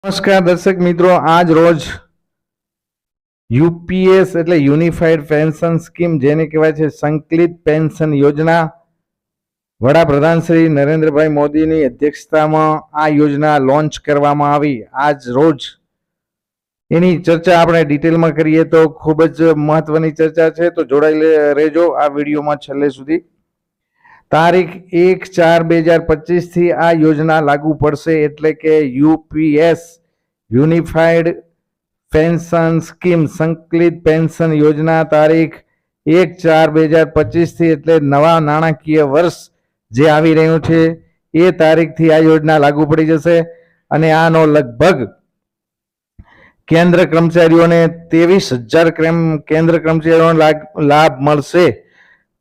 નમસ્કાર દર્શક મિત્રો, આજ રોજ યુપીએસ એટલે યુનિફાઈડ પેન્શન સ્કીમ, જેને કહેવાય છે સંકલિત પેન્શન યોજના, વડાપ્રધાન શ્રી નરેન્દ્રભાઈ મોદીની અધ્યક્ષતામાં આ યોજના લોન્ચ કરવામાં આવી. આજ રોજ એની ચર્ચા આપણે ડિટેલમાં કરીએ તો ખૂબ જ મહત્વની ચર્ચા છે, તો જોડાઈ રહેજો આ વિડીયોમાં છેલ્લે સુધી. તારીખ 1/4/2025 થી આ યોજના લાગુ પડશે, એટલે કે યુપીએસ યુનિફાઈડ પેન્શન સ્કીમ સંકલિત પેન્શન યોજના તારીખ 1/4/2025 થી એટલે નવા નાણાકીય વર્ષ જે આવી રહ્યું છે એ તારીખથી આ યોજના લાગુ પડી જશે. અને આનો લગભગ કેન્દ્ર કર્મચારીઓને 23,000 કેન્દ્ર કર્મચારીઓને લાભ મળશે.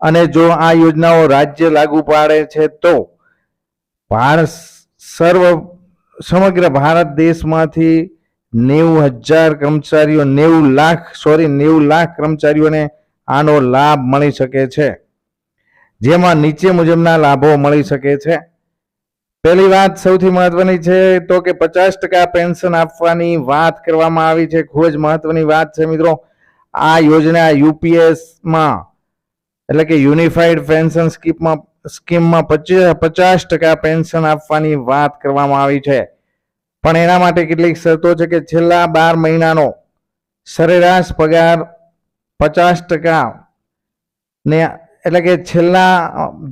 અને જો આ યોજનાઓ રાજ્ય લાગુ પાડે છે તો સમગ્ર ભારત દેશમાંથી 90,000 કર્મચારીઓ 90 લાખ કર્મચારીઓને આનો લાભ મળી શકે છે, જેમાં નીચે મુજબના લાભો મળી શકે છે. પહેલી વાત સૌથી મહત્વની છે તો કે 50% પેન્શન આપવાની વાત કરવામાં આવી છે. ખૂબ જ મહત્વની વાત છે મિત્રો. આ યોજના યુપીએસમાં એટલે કે યુનિફાઈડ પેન્શન સ્કીમમાં 50% પેન્શન આપવાની વાત કરવામાં આવી છે. પણ એના માટે કેટલીક શરતો છે કે છેલ્લા 12 મહિનાનો સરેરાશ પગાર 50% ને, એટલે કે છેલ્લા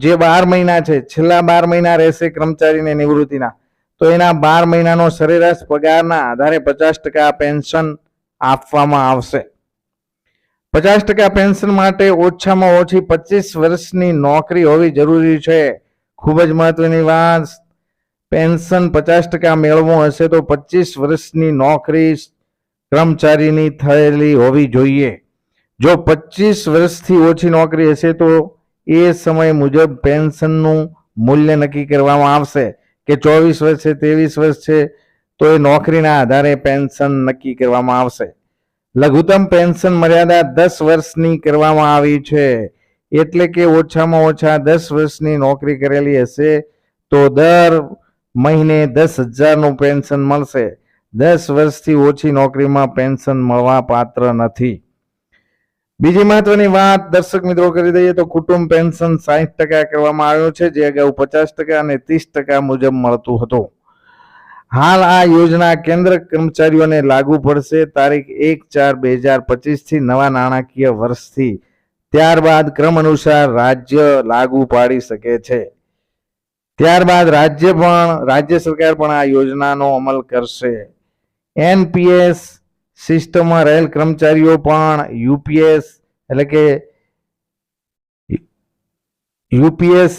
જે 12 મહિના છે, છેલ્લા 12 મહિના રહેશે કર્મચારીને નિવૃત્તિના, તો એના 12 મહિનાનો સરેરાશ પગારના આધારે 50% પેન્શન આપવામાં આવશે. 50% પેન્શન માટે ઓછામાં ઓછી 25 વર્ષની નોકરી હોવી જરૂરી છે. ખૂબ જ મહત્વની વાત, પેન્શન 50% મેળવવું હશે તો 25 વર્ષની નોકરી કર્મચારીની થયેલી હોવી જોઈએ. જો 25 વર્ષથી ઓછી નોકરી હશે તો એ સમય મુજબ પેન્શનનું મૂલ્ય નક્કી કરવામાં આવશે કે 24 વર્ષ છે, 23 વર્ષ છે, તો એ નોકરીના આધારે પેન્શન નક્કી કરવામાં આવશે. લઘુત્તમ પેન્શન મર્યાદા 10 વર્ષની કરવામાં આવી છે, એટલે કે ઓછામાં ઓછા 10 વર્ષની નોકરી કરેલી હશે તો દર મહિને 10,000નું પેન્શન મળશે. 10 વર્ષથી ઓછી નોકરીમાં પેન્શન મળવા પાત્ર નથી. બીજી મહત્વની વાત દર્શક મિત્રો કરી દઈએ તો કુટુંબ પેન્શન 60% કરવામાં આવ્યું છે, જે અગાઉ 50% અને 30% મુજબ મળતું હતું. હાલ આ યોજના કેન્દ્ર કર્મચારીઓને લાગુ પડશે તારીખ 1/4/2025 થી નવા નાણાકીય વર્ષથી. ત્યારબાદ ક્રમ અનુસાર રાજ્ય લાગુ પાડી શકે છે. ત્યારબાદ રાજ્ય સરકાર પણ આ યોજનાનો અમલ કરશે. એનપીએસ સિસ્ટમમાં રહેલ કર્મચારીઓ પણ યુપીએસ એટલે કે યુપીએસ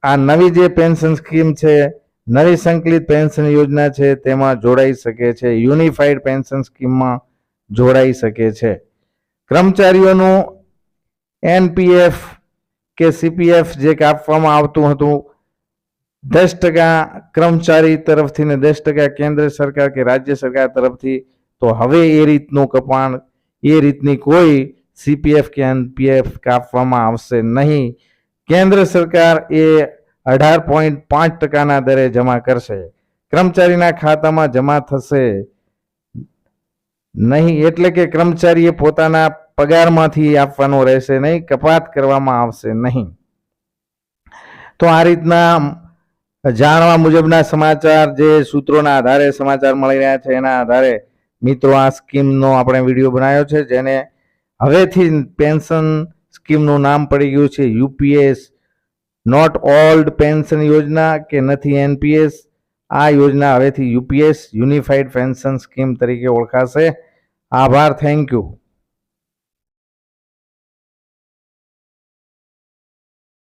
આ નવી જે પેન્શન સ્કીમ છે, નવી સંકલિત પેન્શન યોજના છે, તેમાં જોડાઈ શકે છે. યુનિફાઈડ પેન્શન સ્કીમમાં જોડાઈ શકે છે. કર્મચારીઓનું એનપીએફ કે સીપીએફ જે કાપવામાં આવતું હતું 10% કર્મચારી તરફથી ને 10% કેન્દ્ર સરકાર કે રાજ્ય સરકાર તરફથી, તો હવે એ રીતનું કપાણ, એ રીતની કોઈ સીપીએફ કે એનપીએફ કાપવામાં આવશે નહીં. કેન્દ્ર સરકાર એ 18.5% દરે જમા કરશે, કર્મચારીના ખાતામાં જમા થશે નહીં. એટલે કે કર્મચારીએ પોતાના પગારમાંથી આપવાનો રહેશે નહીં, કપાત કરવામાં આવશે નહીં. તો આ રીતના જાણવા મુજબના સમાચાર, જે સૂત્રોના આધારે સમાચાર મળી રહ્યા છે, એના આધારે મિત્રો આ સ્કીમનો આપણે વિડીયો બનાવ્યો છે, જેને હવેથી પેન્શન સ્કીમનું નામ પડી ગયું છે યુપીએસ, નોટ ઓલ્ડ પેન્શન યોજના કે નથી એનપીએસ. આ યોજના હવેથી યુપીએસ યુનિફાઈડ પેન્શન સ્કીમ તરીકે ઓળખાશે. આભાર, થેન્ક યુ.